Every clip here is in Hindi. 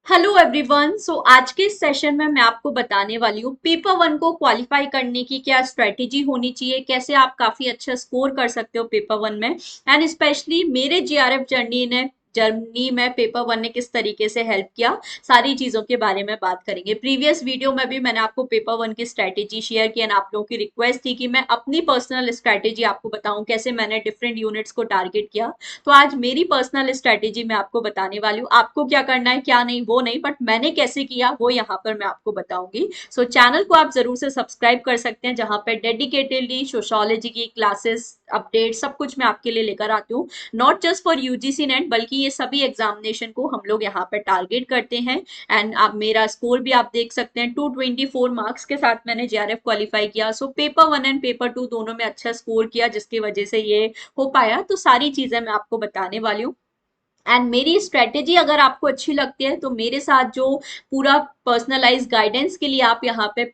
Hello everyone. आज के इस सेशन में मैं आपको बताने वाली हूँ पेपर वन को क्वालिफाई करने की क्या स्ट्रेटेजी होनी चाहिए, कैसे आप काफी अच्छा स्कोर कर सकते हो पेपर वन में। एंड स्पेशली मेरे जीआरएफ जर्नी में पेपर वन ने किस तरीके से हेल्प किया, सारी चीजों के बारे में बात करेंगे। प्रीवियस वीडियो में भी मैंने आपको पेपर वन की स्ट्रेटेजी शेयर की एंड आप लोगों की रिक्वेस्ट थी कि मैं अपनी पर्सनल स्ट्रेटेजी आपको बताऊं, कैसे मैंने डिफरेंट यूनिट्स को टारगेट किया। तो आज मेरी पर्सनल स्ट्रेटेजी मैं आपको बताने वाली हूँ। आपको क्या करना है क्या नहीं वो नहीं, बट मैंने कैसे किया वो यहाँ पर मैं आपको बताऊंगी। चैनल को आप जरूर से सब्सक्राइब कर सकते हैं, जहां पर डेडिकेटेडली सोशोलॉजी की क्लासेस अपडेट सब कुछ मैं आपके लिए लेकर आती हूँ। Not just for UGC net, बल्कि ये सभी एग्जामिनेशन को हम लोग यहाँ पर टारगेट करते हैं। एंड आप मेरा स्कोर भी आप देख सकते हैं, 224 मार्क्स के साथ मैंने जेआरएफ क्वालिफाई किया। Paper one and paper two दोनों में अच्छा स्कोर किया, जिसकी वजह से ये हो पाया। तो सारी चीजें मैं आपको बताने वाली हूँ। एंड मेरी स्ट्रेटेजी अगर आपको अच्छी लगती है तो मेरे साथ जो पूरा पर्सनलाइज गाइडेंस के लिए आप यहाँ पे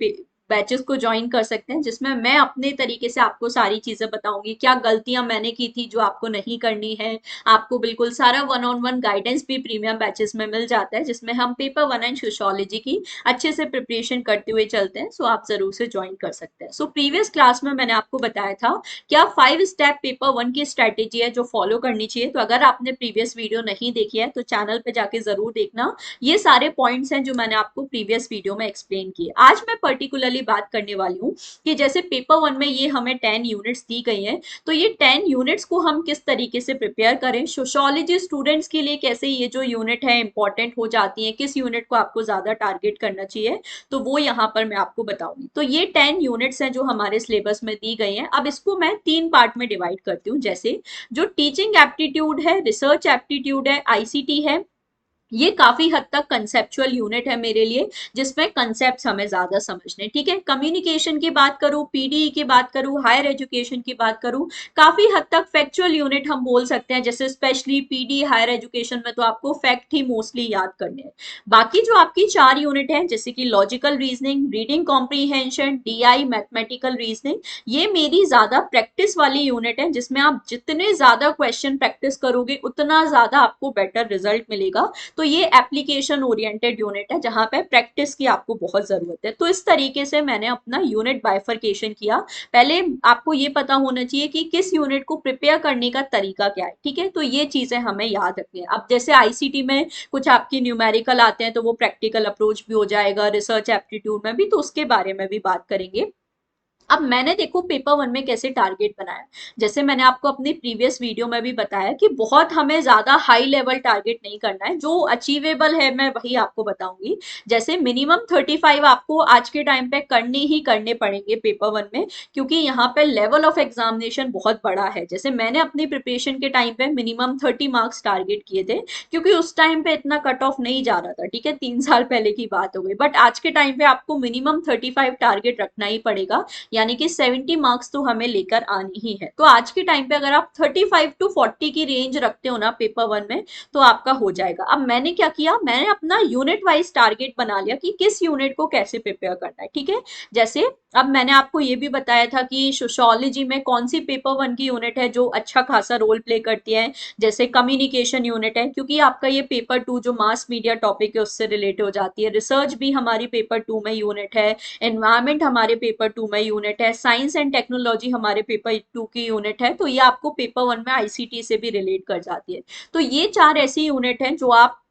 बैचेस को ज्वाइन कर सकते हैं, जिसमें मैं अपने तरीके से आपको सारी चीजें बताऊंगी, क्या गलतियां मैंने की थी जो आपको नहीं करनी है। आपको बिल्कुल सारा वन ऑन वन गाइडेंस भी प्रीमियम बैचेस में मिल जाता है, जिसमें हम पेपर वन एंड सोशियोलॉजी की अच्छे से प्रिपरेशन करते हुए चलते हैं। आप जरूर से ज्वाइन कर सकते हैं। प्रीवियस क्लास में मैंने आपको बताया था क्या 5 स्टेप पेपर वन की स्ट्रेटेजी है जो फॉलो करनी चाहिए। तो अगर आपने प्रीवियस वीडियो नहीं देखी है तो चैनल पे जाके जरूर देखना। ये सारे पॉइंट्स हैं जो मैंने आपको प्रीवियस वीडियो में एक्सप्लेन किए। आज मैं पर्टिकुलरली बात करने वाली हूँ कि जैसे पेपर वन में ये हमें 10 यूनिट्स दी गई हैं, तो ये 10 यूनिट्स को हम किस तरीके से प्रिपेयर करें। सोशियोलॉजी स्टूडेंट्स के लिए कैसे ये जो यूनिट है इंपॉर्टेंट हो जाती है, किस यूनिट को आपको ज्यादा टारगेट करना चाहिए, तो वो यहाँ पर मैं आपको बताऊंगी। तो ये 10 यूनिट्स हैं जो हमारे सिलेबस में दी गई हैं। अब इसको मैं 3 पार्ट में डिवाइड करती हूँ। जैसे जो टीचिंग एप्टीट्यूड है, रिसर्च एप्टीट्यूड है, आईसीटी है, ये काफी हद तक कंसेप्चुअल यूनिट है मेरे लिए, जिसमें कंसेप्ट हमें ज्यादा समझने। ठीक है, कम्युनिकेशन की बात करूं, पीडीई की बात करूं, हायर एजुकेशन की बात करूं, काफी हद तक फैक्चुअल यूनिट हम बोल सकते हैं। जैसे स्पेशली पीडी हायर एजुकेशन में तो आपको फैक्ट ही मोस्टली याद करने हैं। बाकी जो आपकी 4 यूनिट है, जैसे कि logical reasoning, reading comprehension, DI, mathematical reasoning, ये मेरी ज्यादा प्रैक्टिस वाली यूनिट है, जिसमें आप जितने ज्यादा क्वेश्चन प्रैक्टिस करोगे उतना ज्यादा आपको बेटर रिजल्ट मिलेगा। तो ये एप्लीकेशन ओरिएंटेड यूनिट है, जहां पे प्रैक्टिस की आपको बहुत जरूरत है। तो इस तरीके से मैंने अपना यूनिट बाइफरकेशन किया। पहले आपको ये पता होना चाहिए कि किस यूनिट को प्रिपेयर करने का तरीका क्या है। ठीक है, तो ये चीजें हमें याद रखनी है। अब जैसे आईसीटी में कुछ आपकी न्यूमेरिकल आते हैं, तो वो प्रैक्टिकल अप्रोच भी हो जाएगा। रिसर्च एप्टीट्यूड में भी तो उसके बारे में भी बात करेंगे। अब मैंने देखो पेपर वन में कैसे टारगेट बनाया। जैसे मैंने आपको अपनी प्रीवियस वीडियो में भी बताया कि बहुत हमें ज्यादा हाई लेवल टारगेट नहीं करना है, जो अचीवेबल है मैं वही आपको बताऊंगी। जैसे मिनिमम 35 आपको आज के टाइम पे करने ही करने पड़ेंगे पेपर वन में, क्योंकि यहाँ पे लेवल ऑफ एग्जामिनेशन बहुत बड़ा है। जैसे मैंने अपनी प्रिपरेशन के टाइम पे मिनिमम 30 मार्क्स टारगेट किए थे, क्योंकि उस टाइम पे इतना कट ऑफ नहीं जा रहा था। ठीक है, 3 साल पहले की बात हो गई, बट आज के टाइम पे आपको मिनिमम 35 टारगेट रखना ही पड़ेगा। यानी कि 70 मार्क्स तो हमें लेकर आनी ही है। तो आज के टाइम पे अगर आप 35 to 40 की रेंज रखते हो ना पेपर वन में, तो आपका हो जाएगा। अब मैंने क्या किया, मैंने अपना यूनिट वाइज टारगेट बना लिया कि किस यूनिट को कैसे प्रिपेयर करना है। ठीक है, जैसे अब मैंने आपको ये भी बताया था कि सोशियोलॉजी में कौन सी पेपर वन की यूनिट है जो अच्छा खासा रोल प्ले करती है। जैसे कम्युनिकेशन यूनिट है, क्योंकि आपका ये पेपर टू जो मास मीडिया टॉपिक है उससे रिलेट हो जाती है। रिसर्च भी हमारी पेपर टू में यूनिट है। एनवायरमेंट हमारे पेपर टू में यूनिट है। साइंस एंड टेक्नोलॉजी हमारे पेपर टू की यूनिट है। तो ये आपको पेपर वन में आईसीटी से भी रिलेट कर जाती है। तो ये 4 ऐसी यूनिट हैं जो आप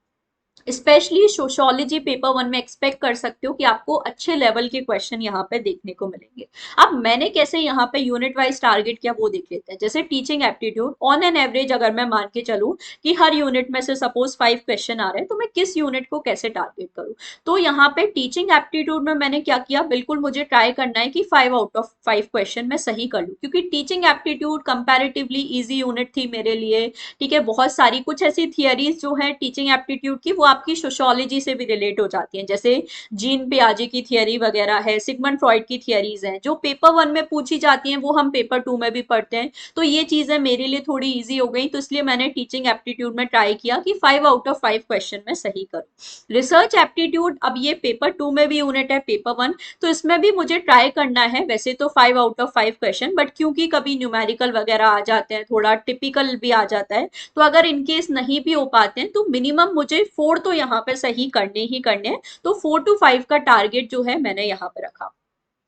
स्पेशली सोशियोलॉजी पेपर वन में एक्सपेक्ट कर सकते हो कि आपको अच्छे लेवल के क्वेश्चन यहाँ पे देखने को मिलेंगे। अब मैंने कैसे यहाँ पे यूनिट वाइज टारगेट किया वो देख लेते हैं। जैसे teaching aptitude, on an average अगर मैं मान के चलूँ कि हर यूनिट में से सपोज 5 क्वेश्चन आ रहे हैं, तो मैं किस यूनिट को कैसे टारगेट करूँ। तो यहाँ पे टीचिंग एप्टीट्यूड में मैंने क्या किया, बिल्कुल मुझे ट्राई करना है कि 5 आउट ऑफ 5 क्वेश्चन मैं सही कर लूँ, क्योंकि teaching aptitude comparatively easy unit थी मेरे लिए। ठीक है, बहुत सारी कुछ ऐसी थियरीज जो है टीचिंग एप्टीट्यूड की, वो आपकी सोशियोलॉजी से भी रिलेट हो जाती हैं। जैसे जीन पियाजे की थियरी वगैरह है, सिगमंड फ्रॉइड की थियरीज हैं, जो पेपर वन में पूछी जाती हैं वो हम पेपर टू में भी पढ़ते हैं। तो ये चीजें मेरे लिए थोड़ी इजी हो गई, तो इसलिए मैंने टीचिंग एप्टीट्यूड में ट्राई किया कि 5 आउट ऑफ 5 क्वेश्चन में सही करूं। रिसर्च एप्टीट्यूड, अब ये पेपर टू में भी यूनिट है पेपर वन, तो इसमें भी मुझे ट्राई करना है वैसे तो 5 आउट ऑफ 5 क्वेश्चन, बट क्योंकि कभी न्यूमेरिकल वगैरह आ जाते हैं, थोड़ा टिपिकल भी आ जाता है, तो अगर इनकेस नहीं भी हो पाते हैं तो मिनिमम मुझे 4 तो यहाँ पे सही करने ही करने हैं। तो 4 to 5 का टारगेट जो है मैंने यहाँ पे रखा।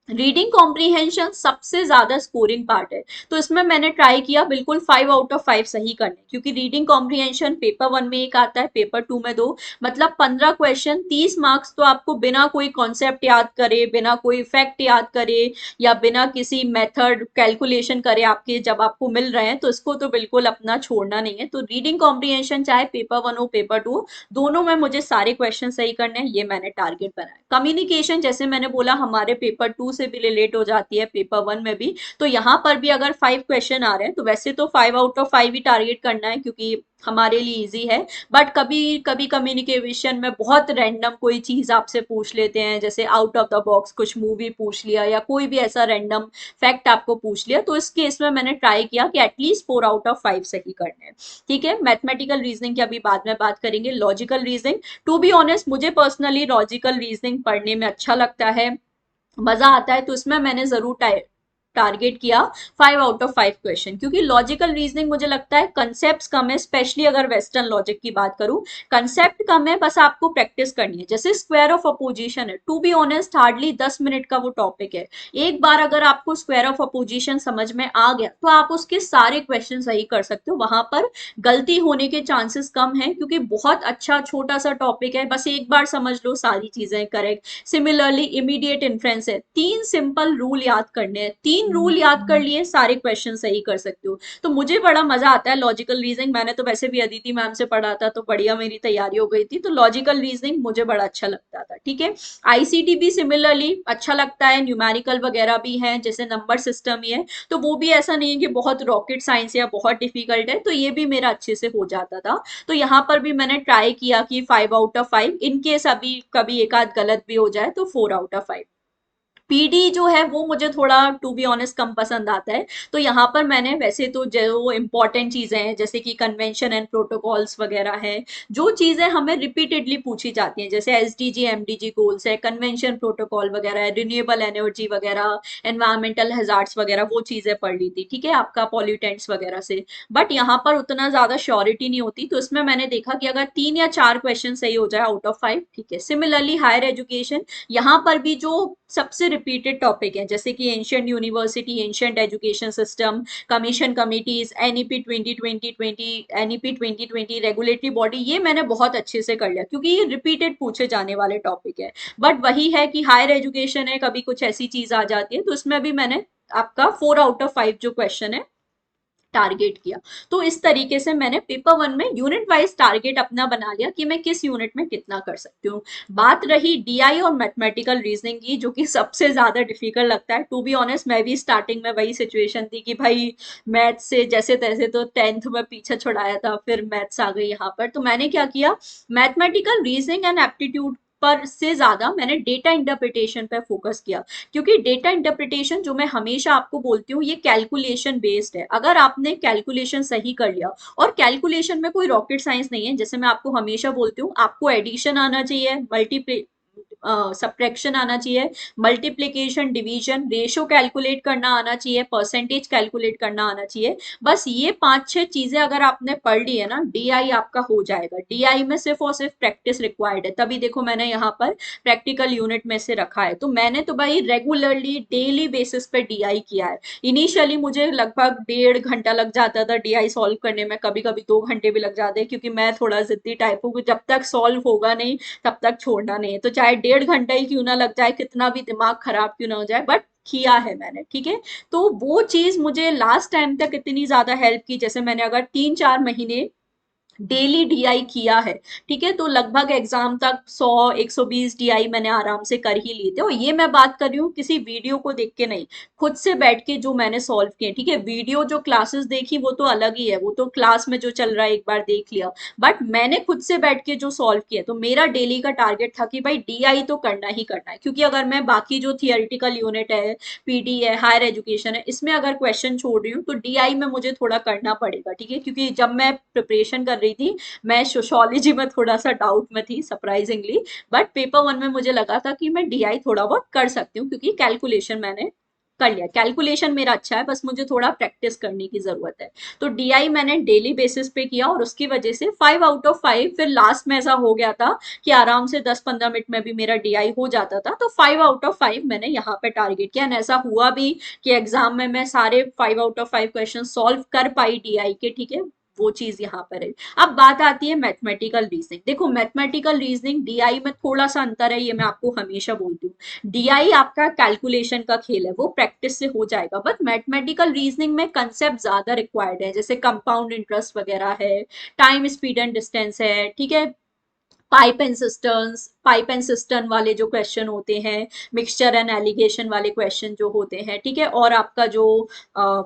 रीडिंग कॉम्प्रीहेंशन सबसे ज्यादा स्कोरिंग पार्ट है, तो इसमें मैंने ट्राई किया बिल्कुल 5 out of 5 सही करने, क्योंकि रीडिंग कॉम्प्रीहेंशन पेपर 1 में एक आता है, पेपर 2 में 2, मतलब 15 क्वेश्चन 30 मार्क्स तो आपको बिना कोई कॉन्सेप्ट याद करे, बिना कोई फैक्ट याद करे, या बिना किसी मेथड कैलकुलेशन करे आपके जब आपको मिल रहे हैं, तो इसको तो बिल्कुल अपना छोड़ना नहीं है। तो रीडिंग कॉम्प्रीहेंशन चाहे पेपर 1 हो पेपर 2, दोनों में मुझे सारे क्वेश्चन सही करने हैं, ये मैंने टारगेट बनाया। कम्युनिकेशन जैसे मैंने बोला हमारे पेपर 2 से भी रिलेट हो जाती है पेपर 1 में भी, तो यहाँ पर भी अगर 5 क्वेश्चन आ रहे हैं तो वैसे तो 5 out of 5 ही टारगेट करना है, क्योंकि हमारे लिए इजी है। बट कभी कभी कम्युनिकेशन में बहुत रैंडम कोई चीज आपसे पूछ लेते हैं, जैसे आउट ऑफ द बॉक्स कुछ मूवी पूछ लिया या कोई भी ऐसा रैंडम फैक्ट आपको पूछ लिया, तो इस केस में मैंने ट्राई किया कि एटलीस्ट 4 out of 5 सही करने हैं। ठीक है, मैथमेटिकल रीजनिंग की अभी बाद में बात करेंगे। Logical reasoning, to be honest मुझे पर्सनली लॉजिकल रीजनिंग पढ़ने में अच्छा लगता है, मजा आता है, तो इसमें मैंने जरूर टारगेट किया 5 out of 5 क्वेश्चन, क्योंकि लॉजिकल रीजनिंग मुझे लगता है कंसेप्ट कम है, स्पेशली अगर वेस्टर्न लॉजिक की बात करूं, कंसेप्ट कम है, बस आपको प्रैक्टिस करनी है। जैसे स्क्वायर ऑफ अपोजिशन है, to be honest hardly 10 minute का वो टॉपिक है, एक बार अगर आपको स्क्वायर ऑफ अपोजिशन समझ में आ गया तो आप उसके सारे क्वेश्चन सही कर सकते हो, वहां पर गलती होने के चांसेस कम है, क्योंकि बहुत अच्छा छोटा सा टॉपिक है, बस एक बार समझ लो सारी चीजें करेक्ट। सिमिलरली इमीडिएट इन्फ्रेंस है, 3 सिंपल रूल याद करने हैं, 3 रूल याद कर लिए सारे क्वेश्चन सही कर सकते हो। तो मुझे बड़ा मजा आता है लॉजिकल रीजनिंग, मैंने तो वैसे भी अदिति मैम से पढ़ा था, तो बढ़िया मेरी तैयारी हो गई थी, तो लॉजिकल रीजनिंग मुझे बड़ा अच्छा लगता था। ठीक है, आईसीटी भी सिमिलरली अच्छा लगता है, न्यूमेरिकल वगैरह भी है, जैसे नंबर सिस्टम ही है, तो वो भी ऐसा नहीं है कि बहुत रॉकेट साइंस या बहुत डिफिकल्ट है, तो ये भी मेरा अच्छे से हो जाता था। तो यहाँ पर भी मैंने ट्राई किया कि 5 out of 5, इन केस अभी कभी एक आध गलत भी हो जाए तो 4 out of 5। पीडी जो है वो मुझे थोड़ा टू बी ऑनेस्ट कम पसंद आता है, तो यहाँ पर मैंने वैसे तो जो इंपॉर्टेंट चीजें हैं जैसे कि कन्वेंशन एंड प्रोटोकॉल्स वगैरह हैं, जो चीजें हमें रिपीटेडली पूछी जाती हैं, जैसे एसडीजी एमडीजी गोल्स है, कन्वेंशन प्रोटोकॉल वगैरह है, रिन्यूएबल एनर्जी वगैरह, एनवायरमेंटल हैजार्ड्स वगैरह, वो चीजें पढ़ ली थी। ठीक है, आपका पॉल्यूटेंट्स वगैरह से, बट यहाँ पर उतना ज्यादा श्योरिटी नहीं होती, तो इसमें मैंने देखा कि अगर 3 या 4 क्वेश्चन सही हो जाए out of 5, ठीक है। सिमिलरली हायर एजुकेशन, यहाँ पर भी जो सबसे रिपीटेड टॉपिक है, जैसे कि ancient university, ancient education system, commission committees, NEP 2020, NEP 2020, regulatory body, ये मैंने बहुत अच्छे से कर लिया, क्योंकि ये रिपीटेड पूछे जाने वाले टॉपिक है। बट वही है कि हायर एजुकेशन है, कभी कुछ ऐसी चीज आ जाती है, तो उसमें भी मैंने आपका 4 out of 5 जो क्वेश्चन है टारगेट किया। तो इस तरीके से मैंने पेपर 1 में यूनिट वाइज टारगेट अपना बना लिया कि मैं किस यूनिट में कितना कर सकती हूँ। बात रही डीआई और मैथमेटिकल रीजनिंग की, जो कि सबसे ज्यादा डिफिकल्ट लगता है, टू बी ऑनेस्ट मैं भी स्टार्टिंग में वही सिचुएशन थी कि भाई मैथ्स से जैसे तैसे तो 10th में पीछे छुड़ाया था, फिर मैथ्स आ गई यहाँ पर, तो मैंने क्या किया, मैथमेटिकल रीजनिंग एंड एप्टीट्यूड पर से ज्यादा मैंने डेटा इंटरप्रिटेशन पर फोकस किया, क्योंकि डेटा इंटरप्रिटेशन जो मैं हमेशा आपको बोलती हूँ ये कैलकुलेशन बेस्ड है। अगर आपने कैलकुलेशन सही कर लिया, और कैलकुलेशन में कोई रॉकेट साइंस नहीं है, जैसे मैं आपको हमेशा बोलती हूँ, आपको एडिशन आना चाहिए, मल्टीप्ली सब्ट्रैक्शन आना चाहिए, मल्टीप्लीकेशन डिवीजन रेशो कैलकुलेट करना आना चाहिए, परसेंटेज कैलकुलेट करना आना चाहिए, बस ये 5-6 चीजें अगर आपने पढ़ ली है ना, डीआई आपका हो जाएगा। डीआई में सिर्फ और सिर्फ प्रैक्टिस रिक्वायर्ड है, तभी देखो मैंने यहाँ पर प्रैक्टिकल यूनिट में से रखा है। तो मैंने तो भाई रेगुलरली डेली बेसिस पे डीआई किया है। इनिशियली मुझे लगभग 1.5 घंटा लग जाता था डीआई सॉल्व करने में, कभी कभी 2 घंटे भी लग जाते हैं, क्योंकि मैं थोड़ा जिद्दी टाइप हूँ, जब तक सॉल्व होगा नहीं तब तक छोड़ना नहीं है, तो चाहे 1.5 घंटा ही क्यों ना लग जाए, कितना भी दिमाग खराब क्यों ना हो जाए, बट किया है मैंने। ठीक है, तो वो चीज मुझे लास्ट टाइम तक इतनी ज्यादा हेल्प की, जैसे मैंने अगर 3-4 महीने डेली डीआई किया है, ठीक है, तो लगभग एग्जाम तक 100-120 डीआई मैंने आराम से कर ही लिए थे। और ये मैं बात कर रही हूँ किसी वीडियो को देख के नहीं, खुद से बैठ के जो मैंने सॉल्व किए। ठीक है, वीडियो जो क्लासेस देखी वो तो अलग ही है, वो तो क्लास में जो चल रहा है एक बार देख लिया, बट मैंने खुद से बैठ के जो सॉल्व किया, तो मेरा डेली का टारगेट था कि भाई डीआई तो करना ही करना है, क्योंकि अगर मैं बाकी जो थियोरिटिकल यूनिट है, पीडी है, हायर एजुकेशन है, इसमें अगर क्वेश्चन छोड़ रही हूँ तो डीआई में मुझे थोड़ा करना पड़ेगा। ठीक है, क्योंकि जब मैं प्रिपरेशन कर रही थी, मैं सोशोलॉजी में थोड़ा सा डाउट में थी सरप्राइजिंगली, बट पेपर 1 में मुझे लगा था कि मैं डीआई थोड़ा बहुत कर सकती हूँ, क्योंकि कैलकुलेशन मैंने कर लिया, कैलकुलेशन मेरा अच्छा है, बस मुझे थोड़ा प्रैक्टिस करने की जरूरत है। तो डीआई मैंने डेली बेसिस पे किया और उसकी वजह से 5 आउट ऑफ 5, फिर लास्ट में ऐसा हो गया था कि आराम से 10-15 मिनट में भी मेरा डीआई हो जाता था। तो 5 आउट ऑफ 5 मैंने यहाँ पे टारगेट किया, ऐसा हुआ भी कि एग्जाम में मैं सारे 5 आउट ऑफ 5 क्वेश्चन सॉल्व कर पाई डीआई के, ठीक है। वो चीज यहाँ पर है। अब बात आती है मैथमेटिकल रीजनिंग। देखो मैथमेटिकल रीजनिंग डीआई में थोड़ा सा अंतर है, ये मैं आपको हमेशा बोलती हूँ। डीआई आपका कैलकुलेशन का खेल है, वो प्रैक्टिस से हो जाएगा, बट मैथमेटिकल रीजनिंग में कंसेप्ट ज्यादा रिक्वायर्ड है, जैसे कंपाउंड इंटरेस्ट वगैरह है, टाइम स्पीड एंड डिस्टेंस है, ठीक है। पाइप एंड सिस्टम वाले जो क्वेश्चन होते हैं, मिक्सचर एंड एलिगेशन वाले क्वेश्चन जो होते हैं, ठीक है। और आपका जो आ,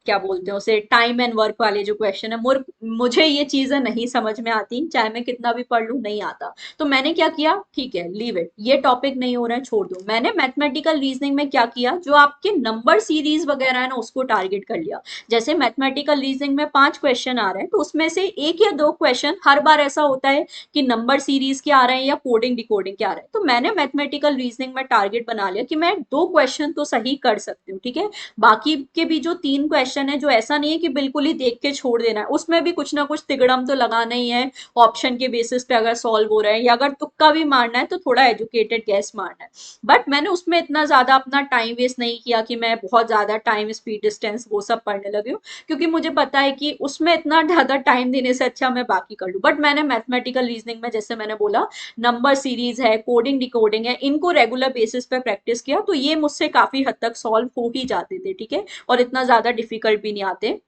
क्या बोलते हैं उसे, टाइम एंड वर्क वाले जो क्वेश्चन है, मुझे ये चीजें नहीं समझ में आती, चाहे मैं कितना भी पढ़ लूं नहीं आता। तो मैंने क्या किया, ठीक है लीव इट, ये टॉपिक नहीं हो रहा है, छोड़ दो। मैंने मैथमेटिकल रीजनिंग में क्या किया, जो आपके नंबर सीरीज वगैरह है ना उसको टारगेट कर लिया। जैसे मैथमेटिकल रीजनिंग में 5 क्वेश्चन आ रहे हैं, तो उसमें से 1 या 2 क्वेश्चन हर बार ऐसा होता है कि नंबर सीरीज के आ रहे हैं या कोडिंग डिकोडिंग के आ रहे हैं। तो मैंने मैथमेटिकल रीजनिंग में टारगेट बना लिया कि मैं 2 क्वेश्चन तो सही कर सकती हूँ, ठीक है। बाकी के भी जो 3 क्वेश्चन है, जो ऐसा नहीं है कि बिल्कुल ही देख के छोड़ देना है, उसमें भी कुछ ना कुछ तिगड़म तो लगाना ही है। ऑप्शन के बेसिस पे अगर सॉल्व हो रहा है, या अगर तुक्का भी मारना है तो थोड़ा एजुकेटेड गैस मारना है। बट मैंने उसमें इतना ज्यादा अपना टाइम वेस्ट नहीं किया कि मैं बहुत ज्यादा टाइम स्पीड डिस्टेंस वो सब पढ़ने लगी हूँ, क्योंकि मुझे पता है कि उसमें इतना ज्यादा टाइम देने से अच्छा मैं बाकी कर लूँ। बट मैंने मैथमेटिकल रीजनिंग में, जैसे मैंने बोला, नंबर सीरीज है, कोडिंग डिकोडिंग है, इनको रेगुलर बेसिस पे प्रैक्टिस किया, तो ये मुझसे काफी हद तक सॉल्व हो ही जाते थे, ठीक है। और इतना ज्यादा डिफिकल्ट भी नहीं आते।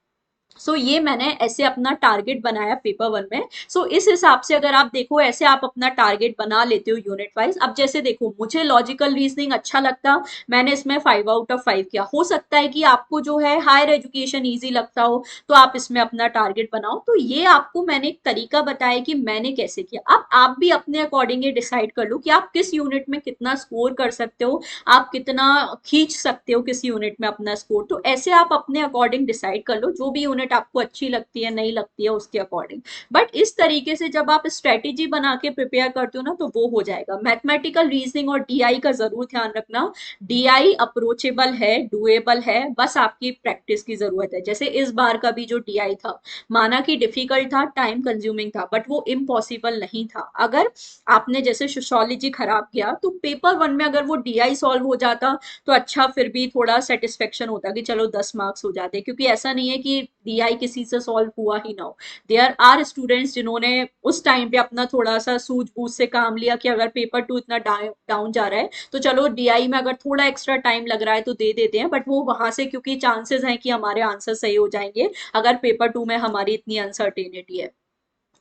ये मैंने ऐसे अपना टारगेट बनाया पेपर 1 में। इस हिसाब से अगर आप देखो, ऐसे आप अपना टारगेट बना लेते हो यूनिट वाइज। अब जैसे देखो, मुझे लॉजिकल रीजनिंग अच्छा लगता, मैंने इसमें 5 आउट ऑफ 5 किया। हो सकता है कि आपको जो है हायर एजुकेशन ईजी लगता हो, तो आप इसमें अपना टारगेट बनाओ। तो ये आपको मैंने एक तरीका बताया कि मैंने कैसे किया। अब आप भी अपने अकॉर्डिंग डिसाइड कर लो कि आप किस यूनिट में कितना स्कोर कर सकते हो, आप कितना खींच सकते हो किस यूनिट में अपना स्कोर। तो ऐसे आप अपने अकॉर्डिंग डिसाइड कर लो, जो भी यूनिट आपको अच्छी लगती है नहीं लगती है उसके अकॉर्डिंग। बट इस तरीके से जब आप स्ट्रेटेजी बना के प्रिपेयर करते हो ना, तो वो हो जाएगा। मैथमेटिकल रीजनिंग और डीआई का जरूर ध्यान रखना, डीआई अप्रोचेबल है, डुएबल है, बस आपकी प्रैक्टिस की जरूरत है। जैसे इस बार का भी जो डीआई था, माना कि डिफिकल्ट था, टाइम कंज्यूमिंग था, बट वो इम्पॉसिबल नहीं था। अगर आपने जैसे सोशियोलॉजी खराब किया, तो पेपर 1 में अगर वो डीआई सॉल्व हो जाता तो अच्छा, फिर भी थोड़ा सेटिस्फेक्शन होता कि चलो 10 मार्क्स हो जाते। क्योंकि ऐसा नहीं है कि डीआई किसी से सॉल्व हुआ ही ना हो। देयर आर स्टूडेंट्स जिन्होंने उस टाइम पे अपना थोड़ा सा सूझबूझ से काम लिया कि अगर पेपर 2 इतना डाउन जा रहा है, तो चलो डीआई में अगर थोड़ा एक्स्ट्रा टाइम लग रहा है तो दे देते हैं। बट वो वहां से, क्योंकि चांसेस हैं कि हमारे आंसर सही हो जाएंगे अगर पेपर 2 में हमारी इतनी अनसर्टेनिटी है।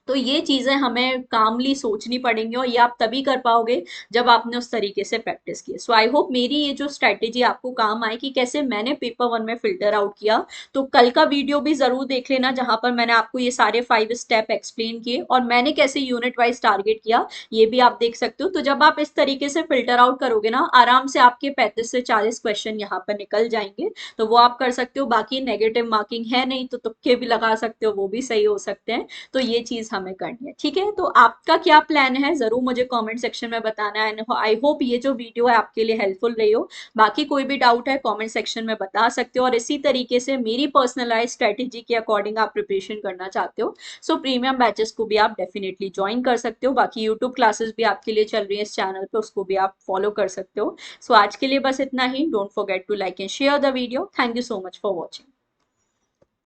तो ये चीजें हमें कामली सोचनी पड़ेंगी, और ये आप तभी कर पाओगे जब आपने उस तरीके से प्रैक्टिस की। सो आई होप मेरी ये जो स्ट्रैटेजी आपको काम आए कि कैसे मैंने पेपर 1 में फिल्टर आउट किया। तो कल का वीडियो भी जरूर देख लेना, जहां पर मैंने आपको ये सारे 5 स्टेप एक्सप्लेन किए और मैंने कैसे यूनिट वाइज टारगेट किया, ये भी आप देख सकते हो। तो जब आप इस तरीके से फिल्टर आउट करोगे ना, आराम से आपके 35 से 40 क्वेश्चन यहाँ पर निकल जाएंगे। तो वो आप कर सकते हो। बाकी नेगेटिव मार्किंग है नहीं, तो तुक्के भी लगा सकते हो, वो भी सही हो सकते हैं। तो ये चीज हमें करनी है, ठीक है। तो आपका क्या प्लान है, जरूर मुझे कमेंट सेक्शन में बताना है। आई होप ये जो वीडियो है आपके लिए हेल्पफुल रही हो। बाकी कोई भी डाउट है कमेंट सेक्शन में बता सकते हो, और इसी तरीके से मेरी पर्सनलाइज स्ट्रेटेजी के अकॉर्डिंग आप प्रिपरेशन करना चाहते हो, प्रीमियम बैचेस को भी आप डेफिनेटली ज्वाइन कर सकते हो। बाकी यूट्यूब क्लासेस भी आपके लिए चल रही है इस चैनल पे, उसको भी आप फॉलो कर सकते हो। आज के लिए बस इतना ही। Don't forget to like and share the video. Thank you so much for watching.